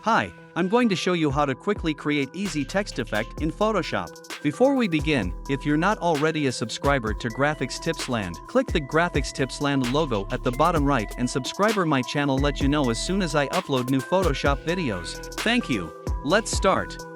Hi, I'm going to show you how to quickly create easy text effect in Photoshop. Before we begin, if you're not already a subscriber to graphicstipsland, click the graphicstipsland logo at the bottom right and subscribe my channel let you know as soon as I upload new Photoshop videos. Thank you. Let's start.